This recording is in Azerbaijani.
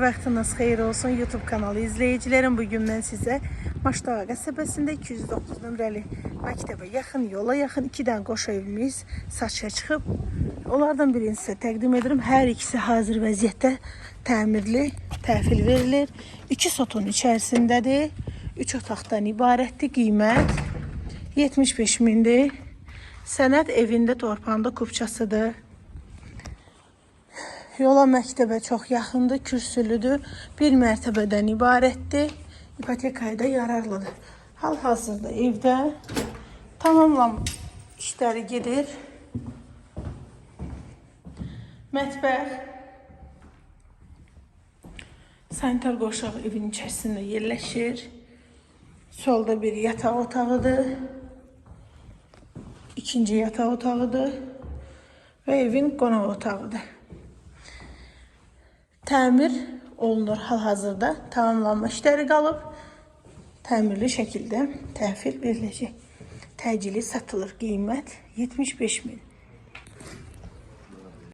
Vaxtınız xeyir olsun YouTube kanalı izleyicilerim. Bugün ben size Maşdağa qəsəbəsində 209 nömrəli məktəbə yaxın, yola yaxın 2 dənə qoş evimiz satışa çıxıb. Onlardan birini sizə təqdim edirəm. Hər ikisi hazır vəziyyətdə təmirli, təhvil verilir. 2 sotun içərisindədir. 3 otaqdan ibarətdir. Qiymət 75 mindir. Sənəd evində torpağında kupçasıdır. Yola məktəbə çox yaxındır, kürsülüdür, bir mərtəbədən ibarətdir, ipotekaya da yararlıdır. Hal-hazırda evdə tamamlanmış işləri gedir. Mətbəx, sanitar qoşaq evin içərisində yerləşir. Solda bir yataq otağıdır, ikinci yataq otağıdır və evin qonaq otağıdır. Təmir olunur hal-hazırda, tamamlanma işləri qalıb, təmirli şəkildə təhvil veriləcək. Təcili satılır, qiymət 75 min.